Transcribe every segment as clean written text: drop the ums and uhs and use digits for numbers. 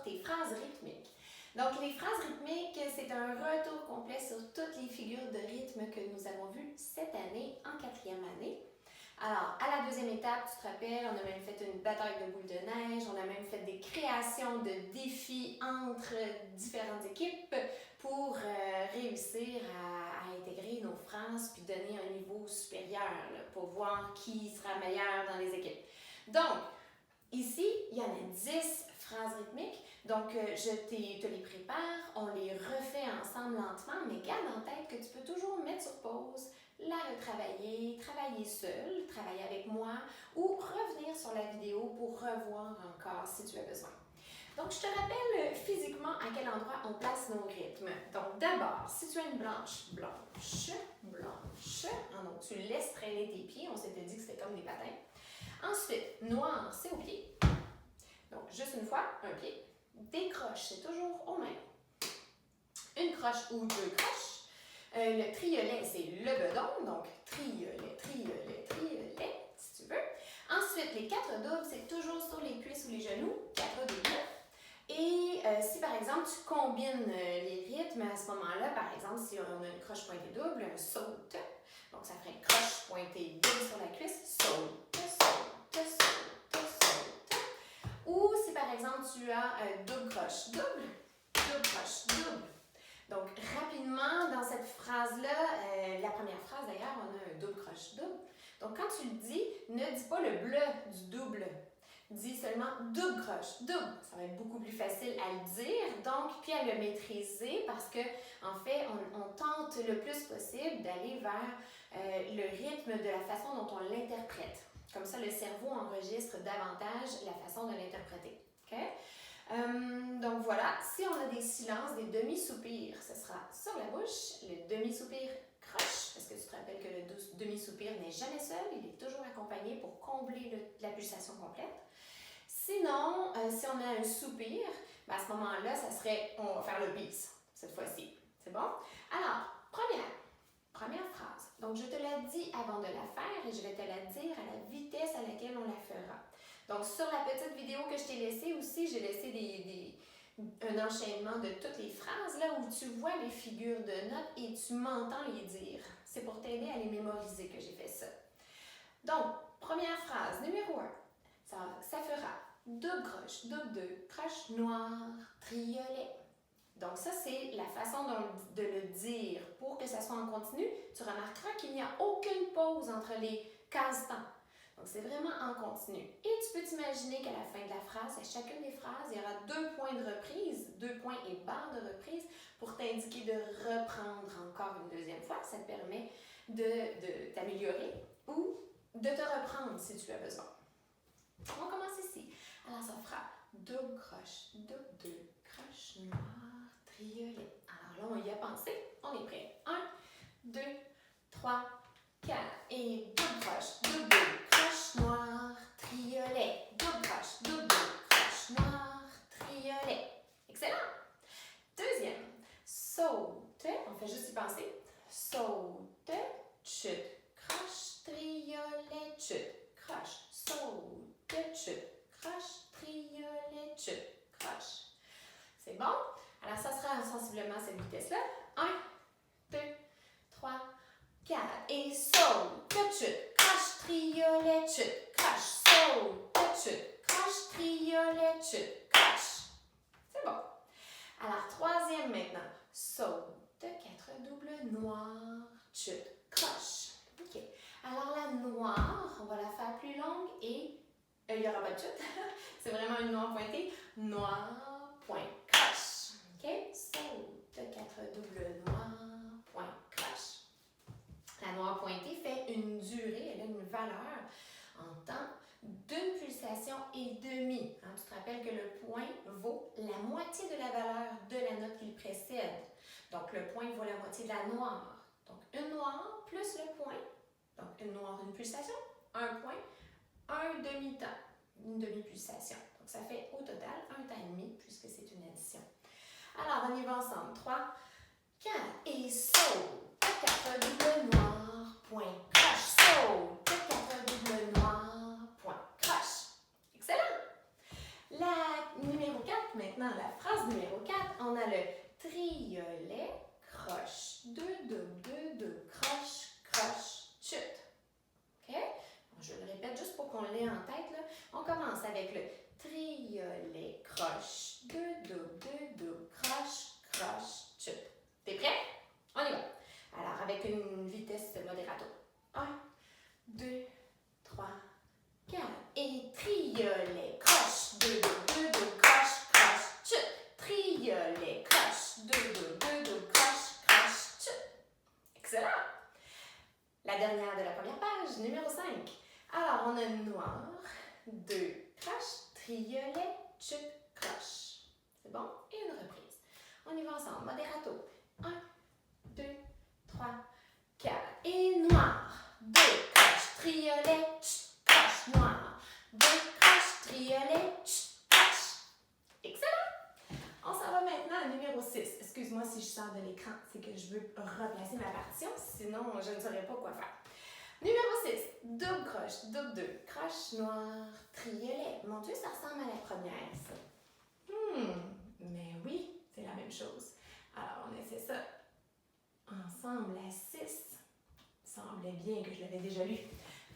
tes phrases rythmiques. Donc, les phrases rythmiques, c'est un retour complet sur toutes les figures de rythme que nous avons vues cette année en 4e année. Alors, à la 2e étape, tu te rappelles, on a même fait une bataille de boules de neige, on a même fait des créations de défis entre différentes équipes pour réussir à intégrer nos phrases puis donner un niveau supérieur là, pour voir qui sera meilleur dans les équipes. Donc, ici, il y en a 10 phrases rythmiques. Donc, je te les prépare, on les refait ensemble lentement, mais garde en tête que tu peux toujours mettre sur pause, la retravailler, travailler seul, travailler avec moi ou revenir sur la vidéo pour revoir encore si tu as besoin. Donc, je te rappelle physiquement à quel endroit on place nos rythmes. Donc, d'abord, si tu as une blanche, donc tu laisses traîner tes pieds, on s'était dit que c'était comme des patins. Ensuite, noir, c'est au pied. Donc, juste une fois, un pied. Des croches, c'est toujours aux mains. Une croche ou 2 croches. Le triolet, c'est le bedon. Donc, triolet, si tu veux. Ensuite, les 4 doubles, c'est toujours sur les cuisses ou les genoux. 4 doubles. Et si, par exemple, tu combines les rythmes, à ce moment-là, par exemple, si on a une croche pointée double, un saute. Donc, ça ferait croche pointée double sur la cuisse. Saute. Ou si par exemple tu as double croche double. Donc rapidement dans cette phrase-là, la première phrase d'ailleurs, on a un double croche double. Donc quand tu le dis, ne dis pas le bleu du double. Dis seulement double croche double. Ça va être beaucoup plus facile à le dire, donc puis à le maîtriser parce que en fait on tente le plus possible d'aller vers le rythme de la façon dont on l'interprète. Comme ça, le cerveau enregistre davantage la façon de l'interpréter. Okay? Donc voilà, si on a des silences, des demi-soupirs, ce sera sur la bouche, le demi-soupir croche, parce que tu te rappelles que le demi-soupir n'est jamais seul, il est toujours accompagné pour combler la pulsation complète. Sinon, si on a un soupir, ben à ce moment-là, ça serait, on va faire le bis, cette fois-ci. C'est bon? Alors, première phrase. Donc, je te l'ai dit avant de la faire et je vais te la dire à la vitesse à laquelle on la fera. Donc, sur la petite vidéo que je t'ai laissée aussi, j'ai laissé un enchaînement de toutes les phrases là où tu vois les figures de notes et tu m'entends les dire. C'est pour t'aider à les mémoriser que j'ai fait ça. Donc, première phrase, numéro 1. Ça fera double croche, double 2, croche noire, triolet. Donc ça, c'est la façon de le dire. Pour que ça soit en continu, tu remarqueras qu'il n'y a aucune pause entre les cases-temps. Donc c'est vraiment en continu. Et tu peux t'imaginer qu'à la fin de la phrase, à chacune des phrases, il y aura 2 points de reprise, 2 points et barres de reprise pour t'indiquer de reprendre encore une deuxième fois. Ça te permet de t'améliorer ou de te reprendre si tu as besoin. On commence ici. Alors ça fera double croche, double 2, croche noire, triolet. Alors là, on y a pensé. On est prêt. 1, 2, 3, 4. Et double croche, double 2, croche noire, triolet. Double croche, double 2, croche noire, triolet. Excellent. Deuxième. Saute. On fait juste y penser. Saute, chute, croche, triolet, chute, croche. Saute, chute, croche, triolet, chute, croche. C'est bon? Alors, ça sera sensiblement à cette vitesse-là. 1, 2, 3, 4. Et saute, chute, croche, triolet, chute, croche. Saute, chute, croche, triolet, chute, croche. C'est bon. Alors, troisième maintenant. Saute, 4 doubles noirs, chute, croche. OK. Alors, la noire, on va la faire plus longue et il n'y aura pas de chute. C'est vraiment une noire pointée. Noir, point, croche. OK? Saute, 4 doubles noirs, point, croche. La noire pointée fait une durée, elle a une valeur en temps d'une pulsation et demie. Hein, tu te rappelles que le point vaut la moitié de la valeur de la note qui le précède. Donc, le point vaut la moitié de la noire. Donc, une noire plus le point. Donc, une noire, une pulsation, un point, un demi-temps, une demi-pulsation. Donc, ça fait au total un temps et demi puisque c'est une addition. Alors, on y va ensemble. 3, 4 et saute. 4 doubles noirs, point, croche. Saute. 4 doubles noirs, point, croche. Excellent! La numéro 4, maintenant, la avec le triolet, croche, 2 double, croche, croche, chup. T'es prêt? On y va. Alors, avec une vitesse modérato. 1, 2, 3, 4. Et triolet, croche, 2 double, croche, croche, chup. Triolet, croche, 2 double, croche, croche, chup. Excellent! La dernière de la première page, numéro 5. Alors, on a noir, 2 croches, triolet, chup, croche. C'est bon? Et une reprise. On y va ensemble. Moderato. 1, 2, 3, 4. Et noir, 2 croches, triolet, chup, croche, noir. 2 croches, triolet, chup, croche. Excellent! On s'en va maintenant au numéro 6. Excuse-moi si je sors de l'écran, c'est que je veux replacer ma partition, sinon je ne saurais pas quoi faire. Numéro 6, double croche, double 2, croche noire, triolet. Mon Dieu, ça ressemble à la première, ça. Mais oui, c'est la même chose. Alors, on essaie ça ensemble. La 6 semblait bien que je l'avais déjà lu.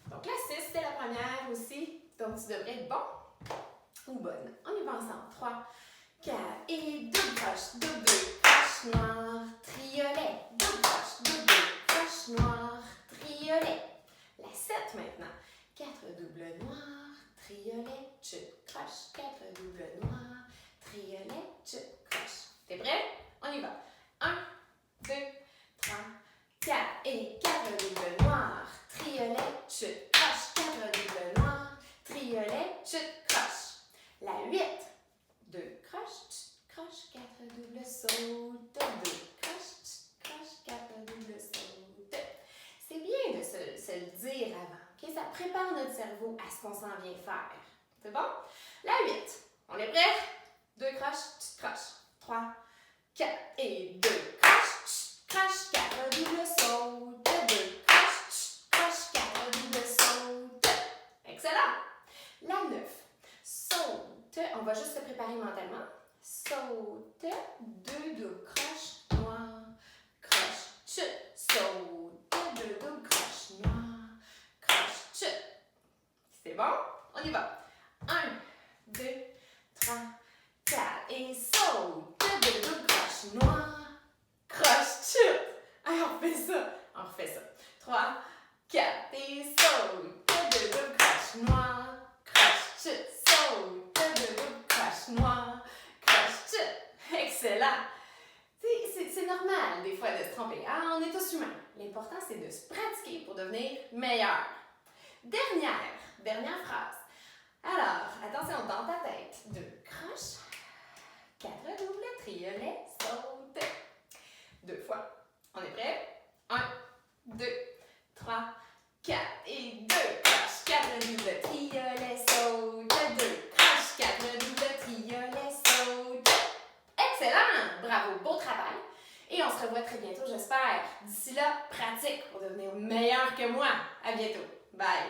Donc, la 6, c'est la première aussi. Donc, tu devrais être bon ou bonne. On y va ensemble. 3, 4 et double croche, double 2, croche noire, triolet. Double croche, double 2, croche noire, triolet. La 7 maintenant. 4 doubles noirs, triolet, chup, croche. 4 doubles noirs, triolet, chup, croche. T'es prêt? On y va. 1, 2, 3, 4 et 4 doubles noirs, triolet, chup, croche. 4 doubles noirs, triolet, chup, croche. La 8. 2 croches, croche, 4 doubles sautes, 2 croches, croche, 4 doubles sautes. C'est bien de se le dire avant, ok? Ça prépare notre cerveau à ce qu'on s'en vient faire. C'est bon? La 8. On est prêt? 2 croches, croche. 3, 4 et 2 croches, croche, 4 doubles sautes, 2 croches, croche, 4 doubles sautes. Excellent! La 9. Saute. On va juste se préparer mentalement. Saute, 2 doubles croches noires, croche, chup, saute, 2 doubles croches noires, croche, chup. C'est bon? On y va. 1, 2, 3, 4 et saute, 2 doubles croches noires, croche, chup. Allez, on refait ça. On refait ça. 3, 4 et saute, 2 doubles croches noires, croche, chup, saute, 2 doubles croches noires, croche, chup. Excellent! C'est normal des fois de se tromper. Ah, on est tous humains. L'important, c'est de se pratiquer pour devenir meilleur. Dernière phrase. Alors, attention, dans ta tête. 2 croches, 4 doubles, triolet, saute. 2 fois. On est prêt? 1, 2, 3, 4 et 2 croches, 4 doubles, triolet, saute. 2 croches, 4 doubles, triolet, saute. Excellent! Bravo, beau travail! Et on se revoit très bientôt, j'espère. D'ici là, pratique pour devenir meilleur que moi. À bientôt. Bye!